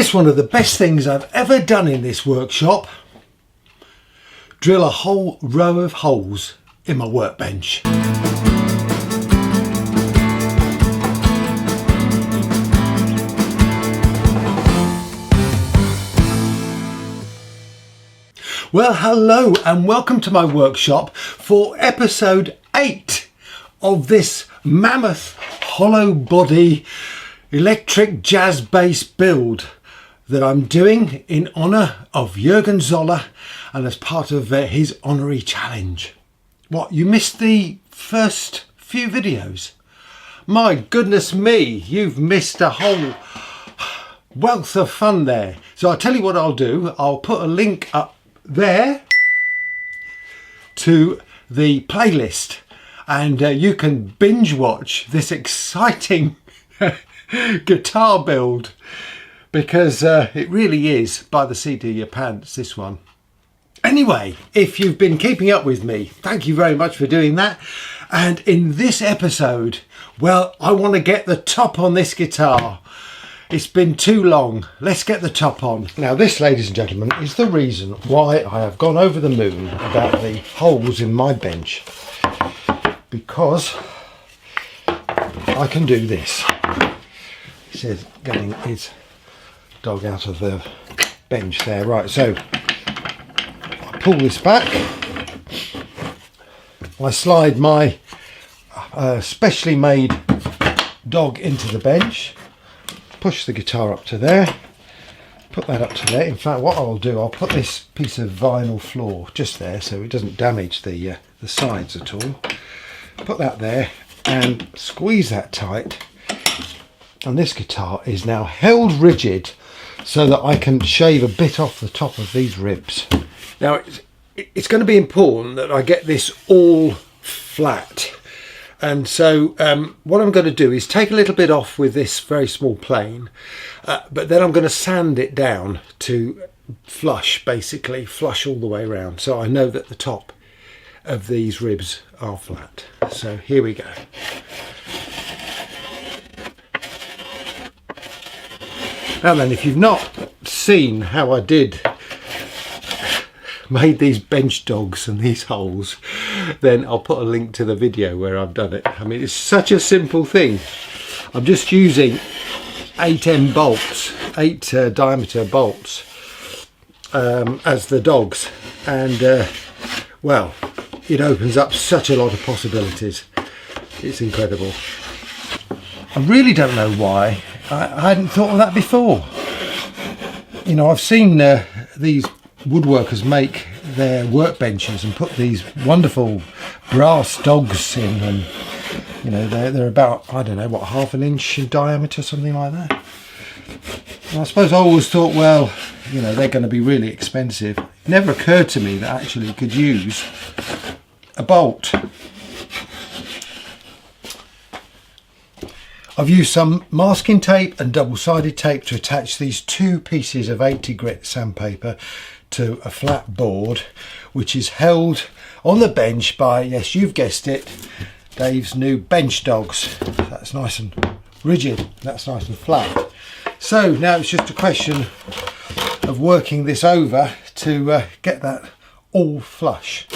It's one of the best things I've ever done in this workshop. Drill a whole row of holes in my workbench. Well, hello and welcome to my workshop for episode 8 of this mammoth hollow body electric jazz bass build that I'm doing in honour of Jurgen Zoller and as part of his honorary challenge. What, you missed the first few videos? My goodness me, you've missed a whole wealth of fun there. So I'll tell you what I'll do. I'll put a link up there to the playlist and you can binge watch this exciting guitar build because it really is by the seat of your pants, this one. Anyway, if you've been keeping up with me, thank you very much for doing that. And in this episode, well, I want to get the top on this guitar. It's been too long. Let's get the top on. Now this, ladies and gentlemen, is the reason why I have gone over the moon about the holes in my bench. Because I can do this. He says getting his dog out of the bench there. Right, so I pull this back. I slide my specially made dog into the bench. Push the guitar up to there, put that up to there. In fact, what I'll do, I'll put this piece of vinyl floor just there so it doesn't damage the sides at all. Put that there and squeeze that tight, and this guitar is now held rigid so that I can shave a bit off the top of these ribs. Now it's going to be important that I get this all flat. And so what I'm going to do is take a little bit off with this very small plane, but then I'm going to sand it down to flush, basically flush all the way around. So I know that the top of these ribs are flat. So here we go. Now then, if you've not seen how I made these bench dogs and these holes, then I'll put a link to the video where I've done it. I mean, it's such a simple thing. I'm just using 8M bolts, 8 diameter bolts as the dogs, and well, it opens up such a lot of possibilities. It's incredible. I really don't know why I hadn't thought of that before. You know, I've seen these woodworkers make their workbenches and put these wonderful brass dogs in, and you know they're about, I don't know, what, ½ an inch in diameter, something like that. And I suppose I always thought, well, you know, they're going to be really expensive. It never occurred to me that actually you could use a bolt. I've used some masking tape and double-sided tape to attach these two pieces of 80 grit sandpaper to a flat board, which is held on the bench by, yes, you've guessed it, Dave's new bench dogs. That's nice and rigid, that's nice and flat. So now it's just a question of working this over to get that all flush.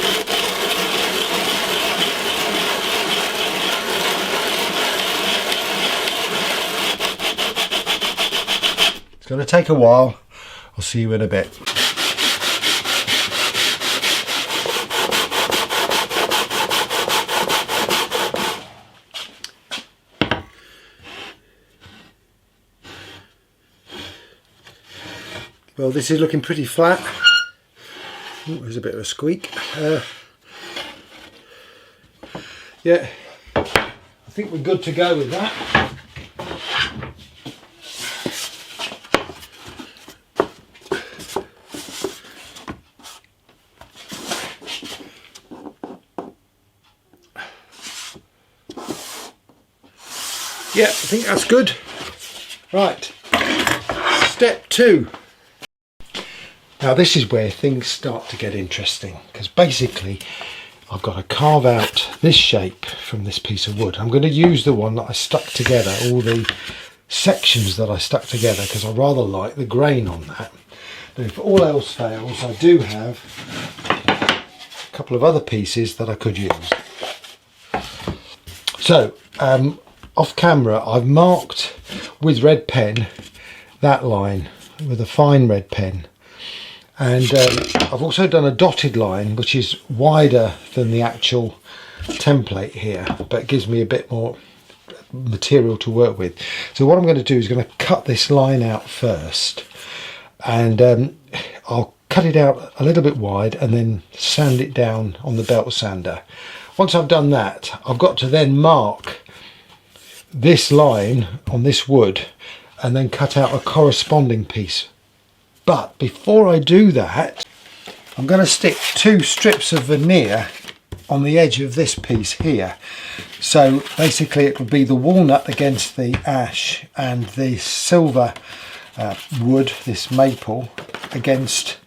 It's going to take a while. I'll see you in a bit. Well, this is looking pretty flat. Ooh, there's a bit of a squeak. Yeah, I think we're good to go with that. Yeah, I think that's good. Right, step 2. Now this is where things start to get interesting, because basically I've got to carve out this shape from this piece of wood. I'm going to use the one that I stuck together, all the sections that I stuck together because I rather like the grain on that. But if all else fails, I do have a couple of other pieces that I could use. So off camera I've marked with red pen that line with a fine red pen, and I've also done a dotted line which is wider than the actual template here, but gives me a bit more material to work with. So what I'm going to do is going to cut this line out first, and I'll cut it out a little bit wide and then sand it down on the belt sander. Once I've done that, I've got to then mark this line on this wood and then cut out a corresponding piece. But before I do that, I'm going to stick 2 strips of veneer on the edge of this piece here. So basically it would be the walnut against the ash and the silver wood, this maple, against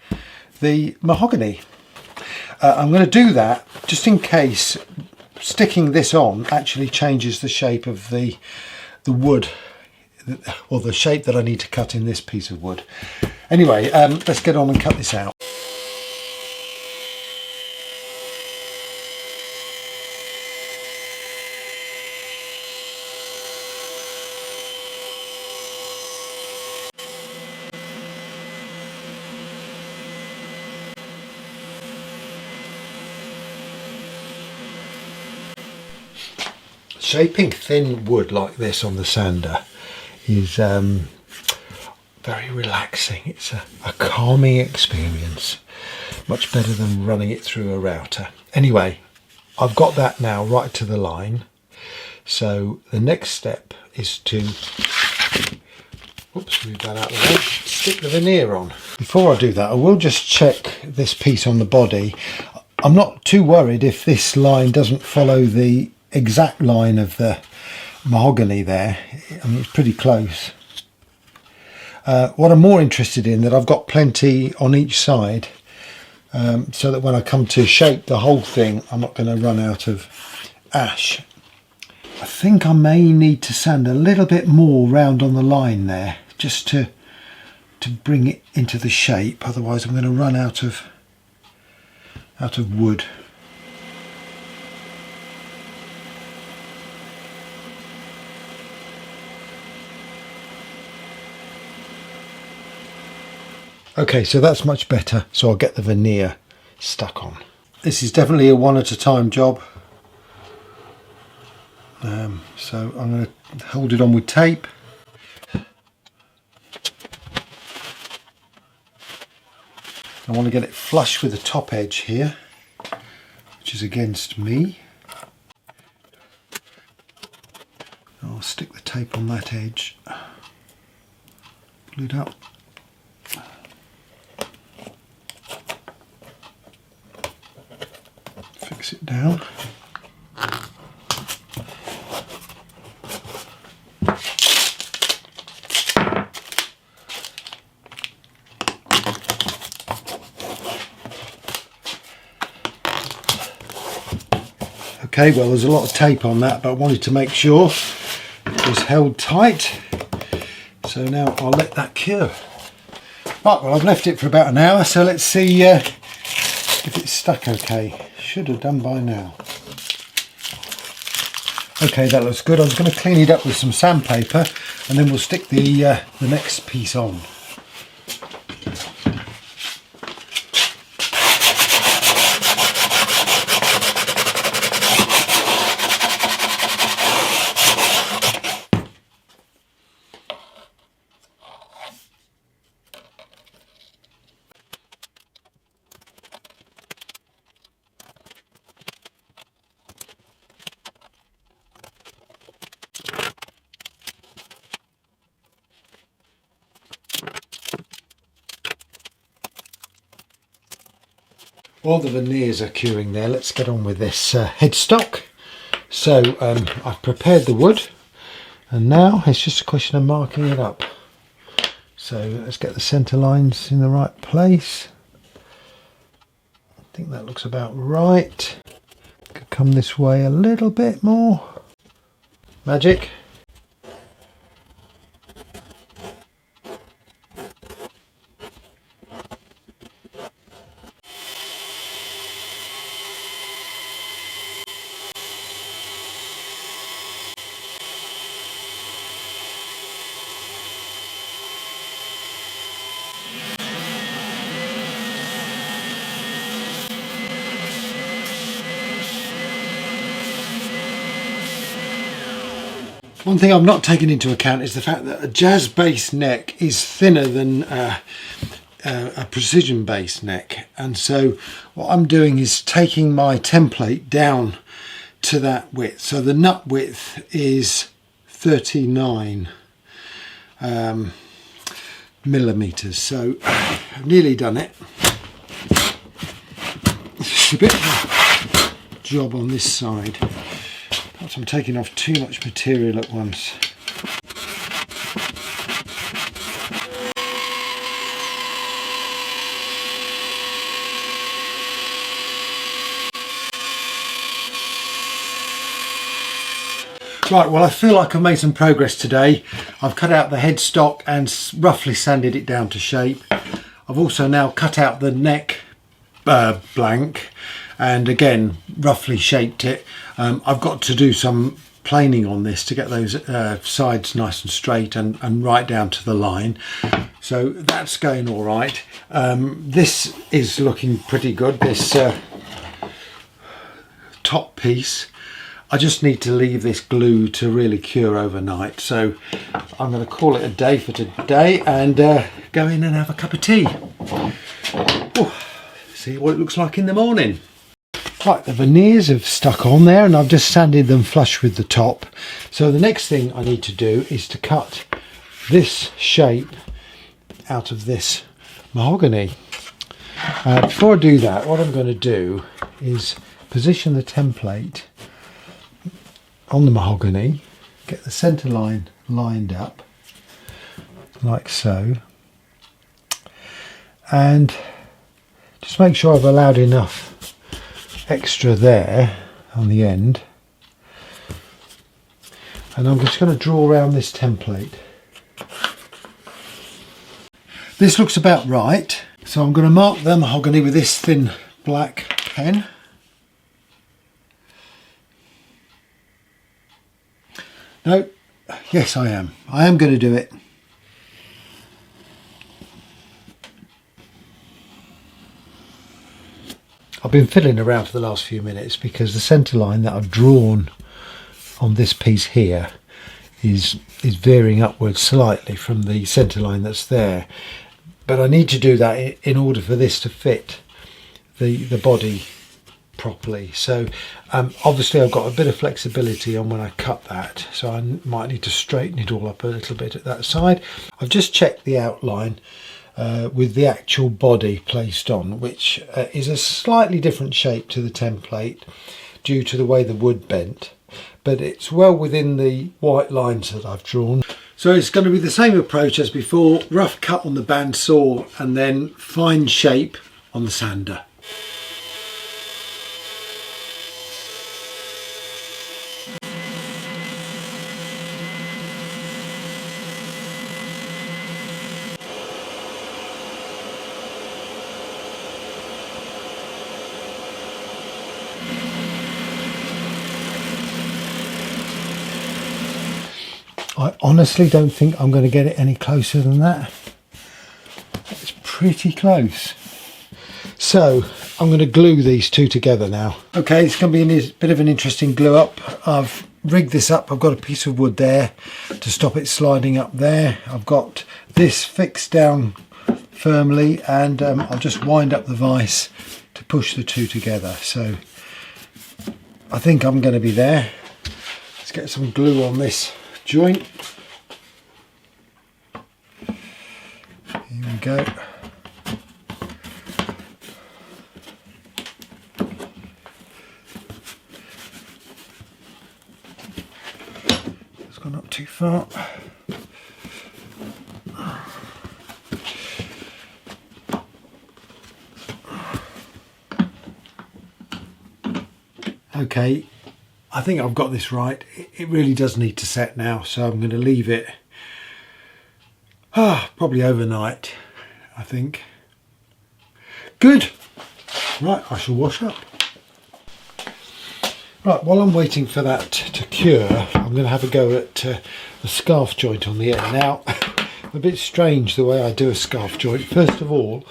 the mahogany. I'm going to do that just in case sticking this on actually changes the shape of the wood, or the shape that I need to cut in this piece of wood. Anyway, let's get on and cut this out. Shaping thin wood like this on the sander is very relaxing. It's a calming experience, much better than running it through a router. Anyway, I've got that now right to the line, so the next step is to move that out of the way, stick the veneer on. Before I do that, I will just check this piece on the body. I'm not too worried if this line doesn't follow the exact line of the mahogany there. I mean, it's pretty close. What I'm more interested in, that I've got plenty on each side, so that when I come to shape the whole thing, I'm not going to run out of ash. I think I may need to sand a little bit more round on the line there, just to bring it into the shape. Otherwise I'm going to run out of wood. Okay, so that's much better, so I'll get the veneer stuck on. This is definitely a one at a time job. So I'm going to hold it on with tape. I want to get it flush with the top edge here, which is against me. I'll stick the tape on that edge, pull it up. Fix it down. Okay, well, there's a lot of tape on that, but I wanted to make sure it was held tight. So now I'll let that cure. Right, well, I've left it for about an hour, so let's see if it's stuck okay. Should have done by now. Okay, that looks good. I'm just going to clean it up with some sandpaper, and then we'll stick the next piece on. While the veneers are curing there, let's get on with this headstock. So I've prepared the wood, and now it's just a question of marking it up. So let's get the centre lines in the right place. I think that looks about right. Could come this way a little bit more. Magic. One thing I've not taken into account is the fact that a jazz bass neck is thinner than a precision bass neck, and so what I'm doing is taking my template down to that width. So the nut width is 39 millimeters, so I've nearly done it. It's a bit of a job on this side. Perhaps I'm taking off too much material at once. Right, well, I feel like I've made some progress today. I've cut out the headstock and roughly sanded it down to shape. I've also now cut out the neck blank and again roughly shaped it. I've got to do some planing on this to get those sides nice and straight and right down to the line. So that's going all right. This is looking pretty good, this top piece. I just need to leave this glue to really cure overnight, so I'm going to call it a day for today and go in and have a cup of tea. Ooh, see what it looks like in the morning. Right, the veneers have stuck on there and I've just sanded them flush with the top. So the next thing I need to do is to cut this shape out of this mahogany. Before I do that, what I'm going to do is position the template on the mahogany, get the centre line lined up like so, and just make sure I've allowed enough extra there on the end, and I'm just going to draw around this template. This looks about right, so I'm going to mark the mahogany with this thin black pen. No, yes I am going to do it. I've been fiddling around for the last few minutes because the centre line that I've drawn on this piece here is veering upwards slightly from the centre line that's there, but I need to do that in order for this to fit the body properly. So obviously I've got a bit of flexibility on when I cut that, so I might need to straighten it all up a little bit at that side. I've just checked the outline with the actual body placed on, which is a slightly different shape to the template due to the way the wood bent, but it's well within the white lines that I've drawn. So it's going to be the same approach as before: rough cut on the bandsaw and then fine shape on the sander. I honestly don't think I'm going to get it any closer than that. It's pretty close. So I'm going to glue these two together now. Okay, it's going to be a bit of an interesting glue up. I've rigged this up. I've got a piece of wood there to stop it sliding up there. I've got this fixed down firmly, and I'll just wind up the vise to push the two together. So I think I'm going to be there. Let's get some glue on this joint. Here we go. It's gone up too far. Okay, I think I've got this right. It really does need to set now, so I'm going to leave it probably overnight, I think. Good. Right, I shall wash up. Right, while I'm waiting for that to cure, I'm going to have a go at the scarf joint on the end. Now, a bit strange the way I do a scarf joint. First of all,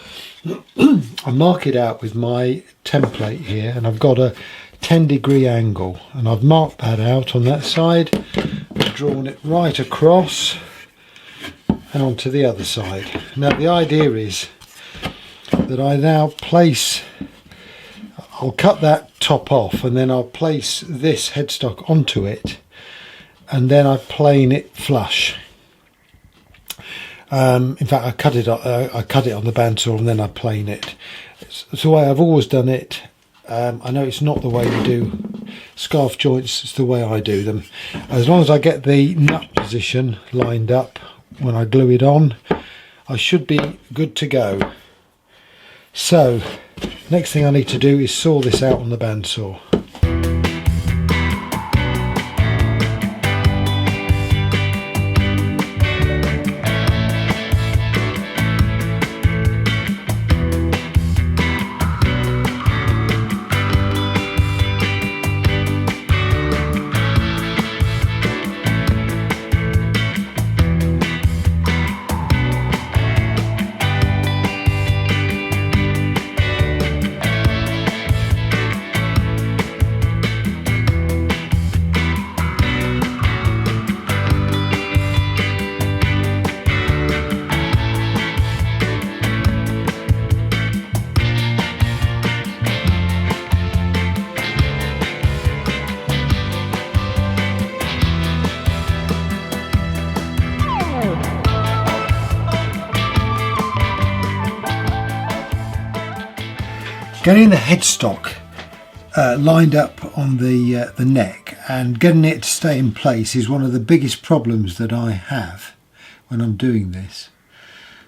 I mark it out with my template here, and I've got a 10-degree angle, and I've marked that out on that side. drawn it right across and onto the other side. Now the idea is that I now place, I'll cut that top off and then I'll place this headstock onto it, and then I plane it flush. In fact, I cut it on the bandsaw and then I plane it. It's the way I've always done it. I know it's not the way you do scarf joints, it's the way I do them. As long as I get the nut position lined up when I glue it on, I should be good to go. So, next thing I need to do is saw this out on the bandsaw. Getting the headstock lined up on the neck and getting it to stay in place is one of the biggest problems that I have when I'm doing this.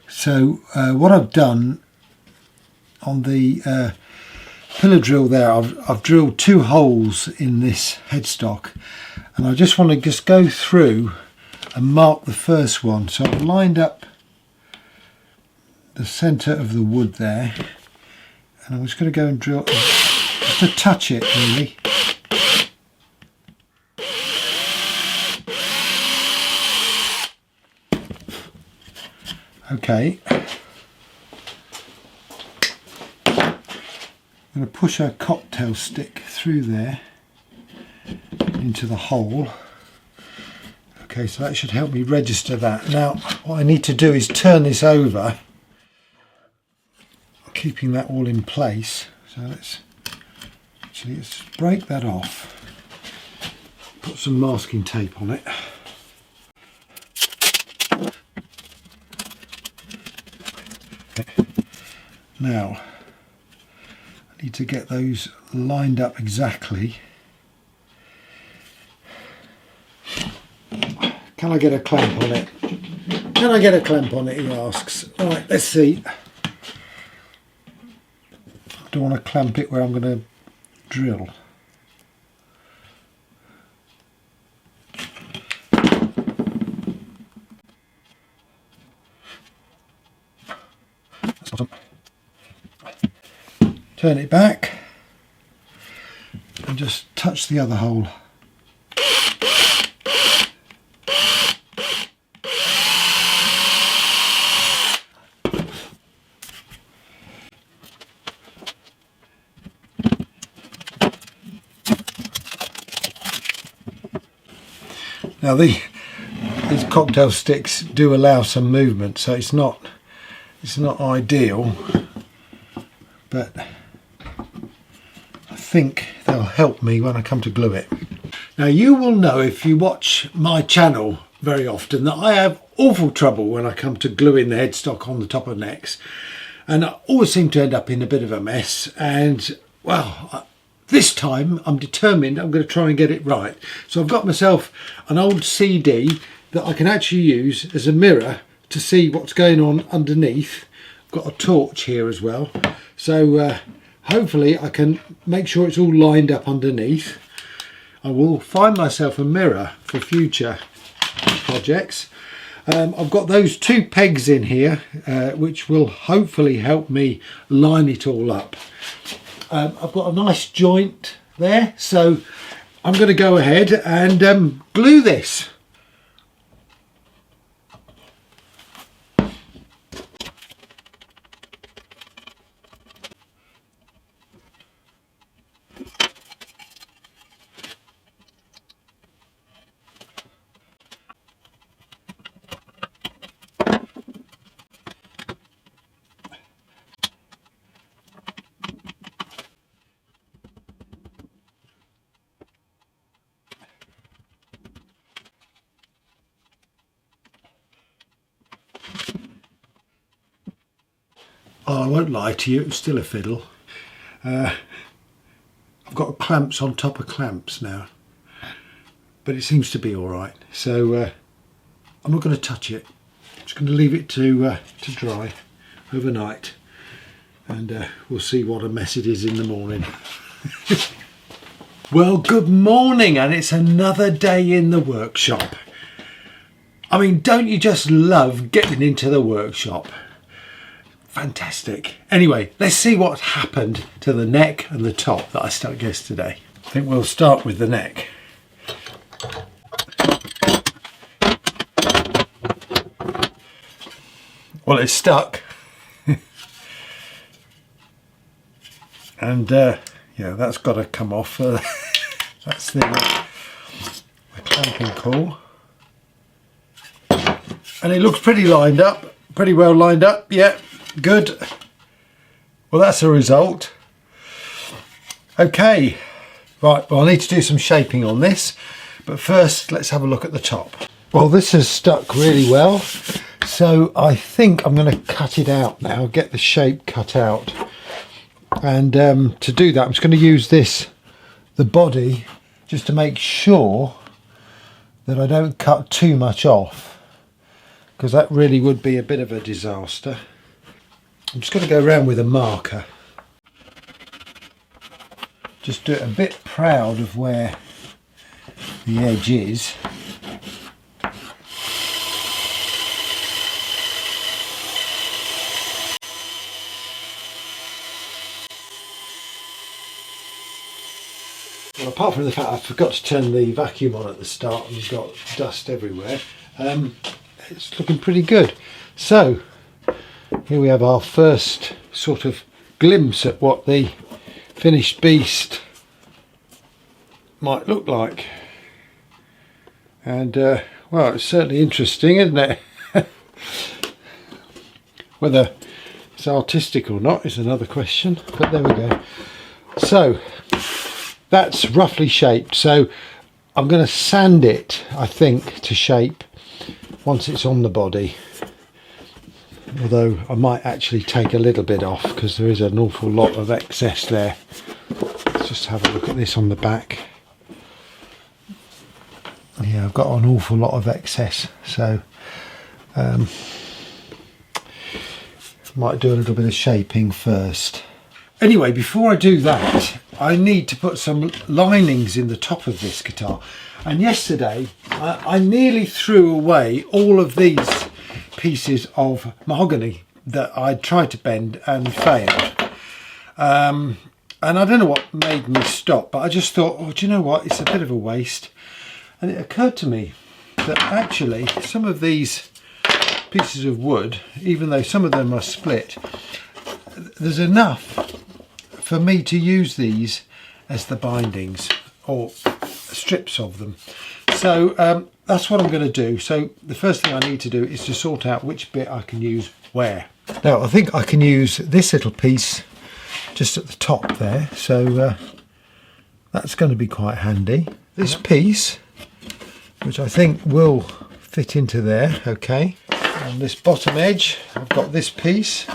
So what I've done on the pillar drill there, I've drilled 2 holes in this headstock, and I just want to go through and mark the first one. So I've lined up the centre of the wood there, and I'm just going to go and drill just to touch it really. Okay, I'm going to push a cocktail stick through there into the hole. Okay, so that should help me register that. Now what I need to do is turn this over, keeping that all in place. So let's break that off, put some masking tape on it. Now I need to get those lined up exactly. Can I get a clamp on it? Can I get a clamp on it, he asks. Right, let's see. I don't want to clamp it where I'm going to drill. That's bottom. Turn it back and just touch the other hole. Now these cocktail sticks do allow some movement, so it's not ideal, but I think they'll help me when I come to glue it. Now you will know, if you watch my channel very often, that I have awful trouble when I come to gluing the headstock on the top of necks, and I always seem to end up in a bit of a mess. And well, this time I'm determined I'm going to try and get it right. So I've got myself an old CD that I can actually use as a mirror to see what's going on underneath. I've got a torch here as well, so hopefully I can make sure it's all lined up underneath. I will find myself a mirror for future projects. I've got those 2 pegs in here which will hopefully help me line it all up. I've got a nice joint there, so I'm going to go ahead and glue this. Oh, I won't lie to you, it's still a fiddle. I've got clamps on top of clamps now, but it seems to be all right. So I'm not going to touch it. I'm just going to leave it to dry overnight, and we'll see what a mess it is in the morning. Well, good morning, and it's another day in the workshop. I mean, don't you just love getting into the workshop? Fantastic. Anyway, let's see what happened to the neck and the top that I stuck yesterday. I think we'll start with the neck. Well, it's stuck. And yeah, that's got to come off. That's the clamping core. And it looks pretty lined up, pretty well lined up. Yeah, good. Well, that's a result. Okay, right, well, I need to do some shaping on this, but first let's have a look at the top. Well, this has stuck really well, so I think I'm going to cut it out now, get the shape cut out. And to do that, I'm just going to use the body, just to make sure that I don't cut too much off, because that really would be a bit of a disaster. I'm just going to go around with a marker. Just do it a bit proud of where the edge is. Well, apart from the fact I forgot to turn the vacuum on at the start and got dust everywhere, it's looking pretty good. So here we have our first sort of glimpse at what the finished beast might look like. And well, it's certainly interesting, isn't it? Whether it's artistic or not is another question, but there we go. So that's roughly shaped, so I'm going to sand it, I think, to shape once it's on the body. Although I might actually take a little bit off, because there is an awful lot of excess there. Let's just have a look at this on the back. Yeah, I've got an awful lot of excess, so might do a little bit of shaping first. Anyway, before I do that, I need to put some linings in the top of this guitar. And yesterday, I nearly threw away all of these pieces of mahogany that I tried to bend and failed. And I don't know what made me stop, but I just thought, oh, do you know what? It's a bit of a waste. And it occurred to me that actually some of these pieces of wood, even though some of them are split, there's enough for me to use these as the bindings, or strips of them. So that's what I'm going to do. So the first thing I need to do is to sort out which bit I can use where. Now I think I can use this little piece just at the top there, so that's going to be quite handy. This piece, which I think will fit into there, okay. On this bottom edge I've got this piece.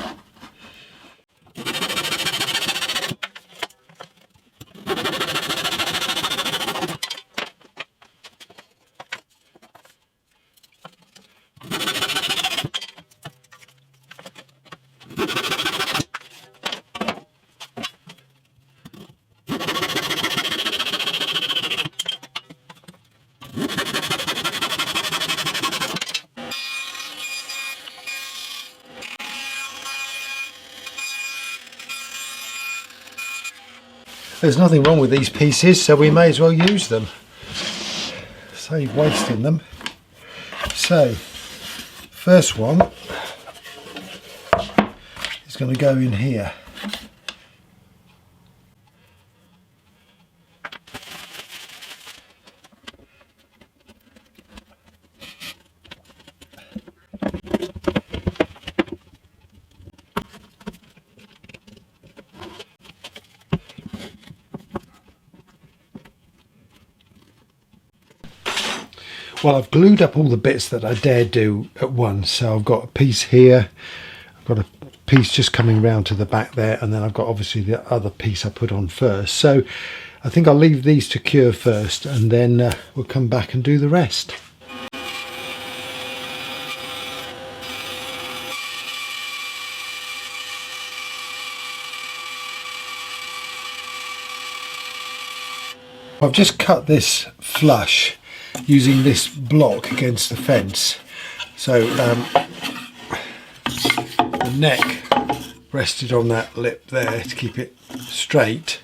There's nothing wrong with these pieces, so we may as well use them. Save wasting them. So, first one is going to go in here. Well, I've glued up all the bits that I dare do at once. So I've got a piece here, I've got a piece just coming round to the back there, and then I've got obviously the other piece I put on first. So I think I'll leave these to cure first, and then we'll come back and do the rest. I've just cut this flush using this block against the fence, so the neck rested on that lip there to keep it straight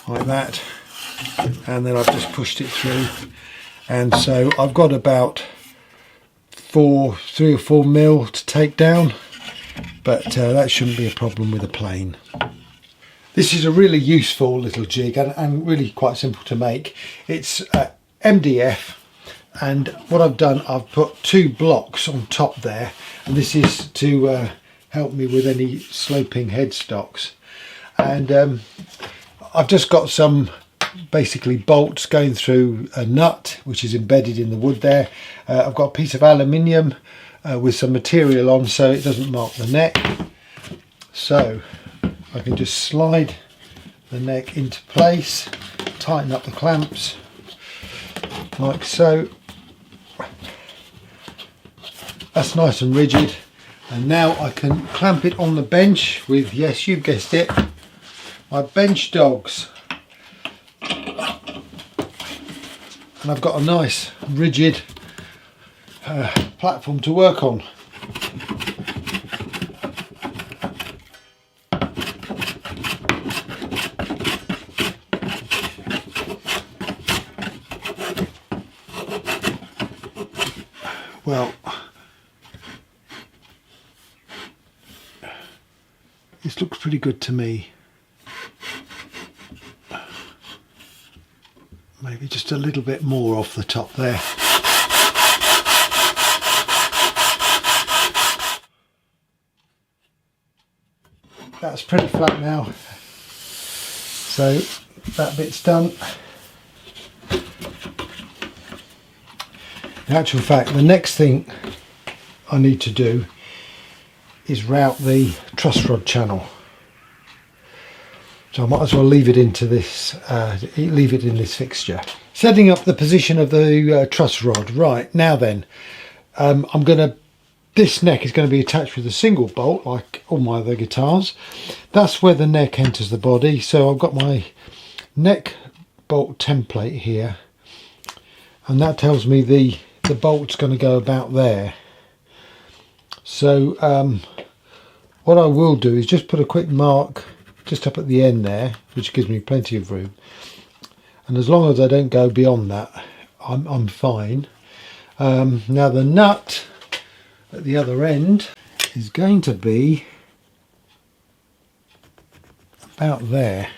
like that, and then I've just pushed it through, and so I've got about 3 or 4 mil to take down, but that shouldn't be a problem with a plane. This is a really useful little jig, and really quite simple to make. It's MDF, and what I've done, I've put 2 blocks on top there, and this is to help me with any sloping headstocks. And I've just got some basically bolts going through a nut which is embedded in the wood there. I've got a piece of aluminium with some material on so it doesn't mark the neck. So I can just slide the neck into place, tighten up the clamps like so. That's nice and rigid, and now I can clamp it on the bench with, yes, you've guessed it, my bench dogs. And I've got a nice rigid platform to work on. Well, this looks pretty good to me. Maybe just a little bit more off the top there. That's pretty flat now. So that bit's done. In actual fact, the next thing I need to do is route the truss rod channel. So I might as well leave it into this, leave it in this fixture. Setting up the position of the truss rod. Right, now then, this neck is going to be attached with a single bolt, like all my other guitars. That's where the neck enters the body. So I've got my neck bolt template here, and that tells me the bolt's going to go about there. So what I will do is just put a quick mark just up at the end there, which gives me plenty of room, and as long as I don't go beyond that, I'm fine. Now the nut at the other end is going to be about there.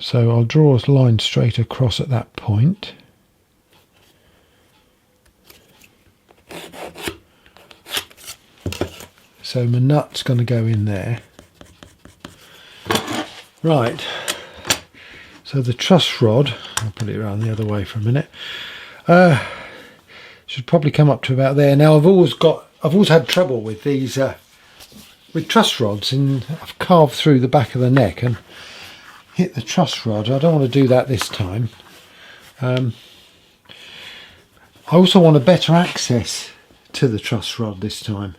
So I'll draw a line straight across at that point. So my nut's going to go in there. Right, so the truss rod, I'll put it around the other way for a minute, should probably come up to about there. Now I've always had trouble with these with truss rods, and I've carved through the back of the neck and hit the truss rod. I don't want to do that this time. I also want a better access to the truss rod this time.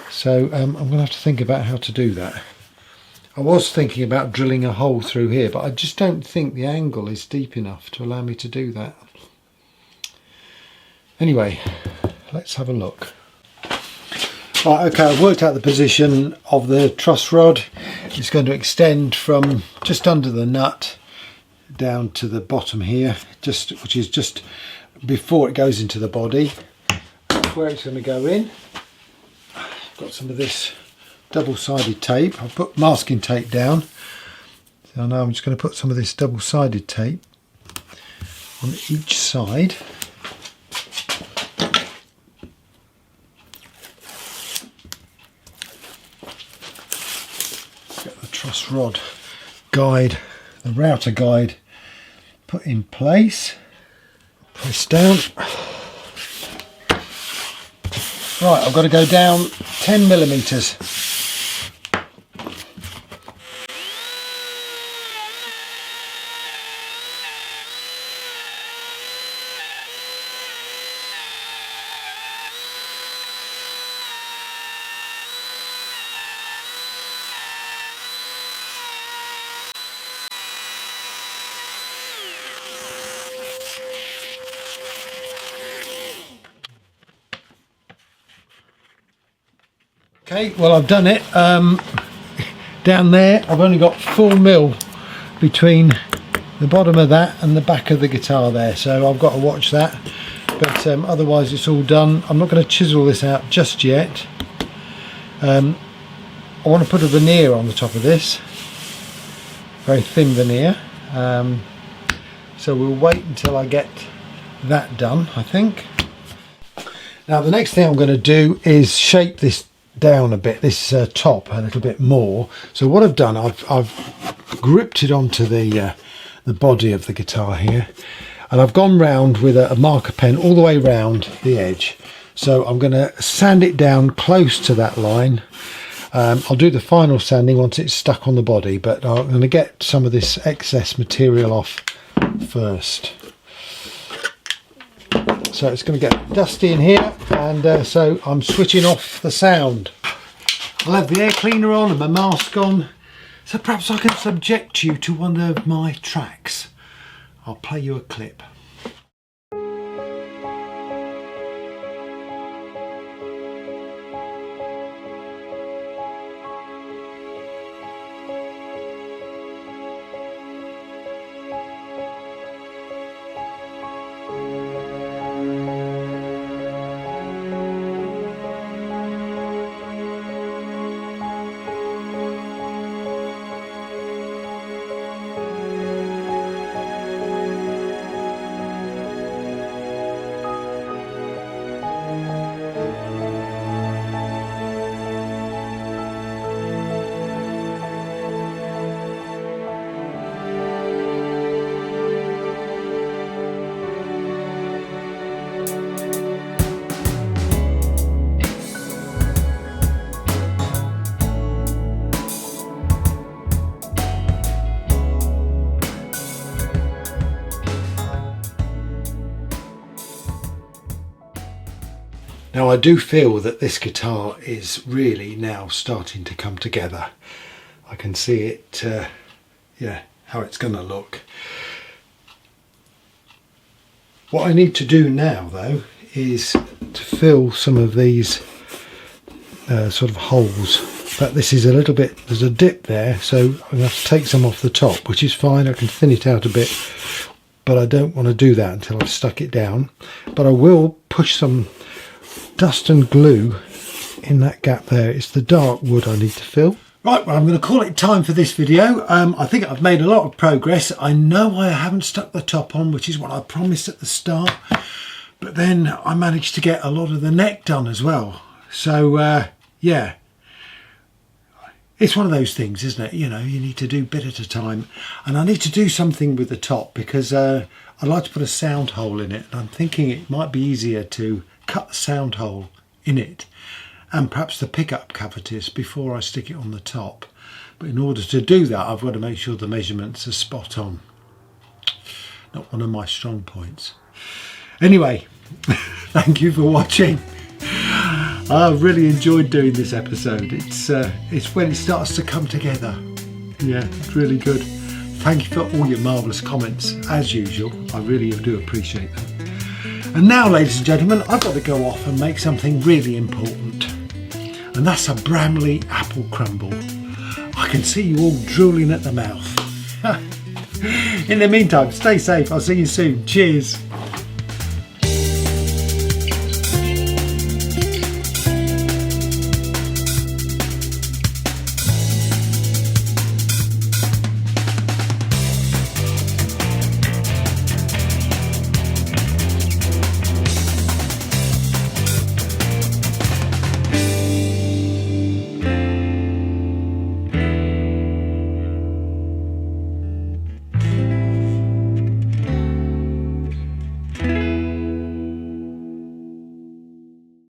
So I'm going to have to think about how to do that. I was thinking about drilling a hole through here, but I just don't think the angle is deep enough to allow me to do that. Anyway, let's have a look. Right, okay, I've worked out the position of the truss rod. It's going to extend from just under the nut down to the bottom here, which is just before it goes into the body. That's where it's going to go in. I've got some of this double-sided tape. I've put masking tape down. So now I'm just going to put some of this double-sided tape on each side. Get the truss rod guide, the router guide, put in place. Press down. Right, I've got to go down 10 millimeters. Okay, well I've done it. Down there I've only got 4 mil between the bottom of that and the back of the guitar there, so I've got to watch that, but otherwise it's all done. I'm not going to chisel this out just yet. I want to put a veneer on the top of this, very thin veneer, so we'll wait until I get that done, I think. Now the next thing I'm going to do is shape this down a bit, this top a little bit more. So what I've done, I've gripped it onto the body of the guitar here, and I've gone round with a marker pen all the way round the edge. So I'm going to sand it down close to that line. I'll do the final sanding once it's stuck on the body, but I'm going to get some of this excess material off first. So it's going to get dusty in here, and so I'm switching off the sound. I'll have the air cleaner on and my mask on, so perhaps I can subject you to one of my tracks. I'll play you a clip. Now I do feel that this guitar is really now starting to come together. I can see it, yeah, how it's going to look. What I need to do now though is to fill some of these sort of holes. But this is a little bit, there's a dip there, so I'm going to have to take some off the top, which is fine. I can thin it out a bit, but I don't want to do that until I've stuck it down. But I will push some dust and glue in that gap there. It's the dark wood I need to fill. Right, well I'm going to call it time for this video. I think I've made a lot of progress. I know I haven't stuck the top on, which is what I promised at the start, but then I managed to get a lot of the neck done as well. So yeah, it's one of those things, isn't it? You know, you need to do a bit at a time, and I need to do something with the top because I'd like to put a sound hole in it, and I'm thinking it might be easier to cut the sound hole in it and perhaps the pickup cavities before I stick it on the top. But in order to do that, I've got to make sure the measurements are spot on. Not one of my strong points. Anyway, thank you for watching. I've really enjoyed doing this episode. It's when it starts to come together. Yeah, it's really good. Thank you for all your marvellous comments, as usual. I really do appreciate them. And now, ladies and gentlemen, I've got to go off and make something really important. And that's a Bramley apple crumble. I can see you all drooling at the mouth. In the meantime, stay safe. I'll see you soon. Cheers.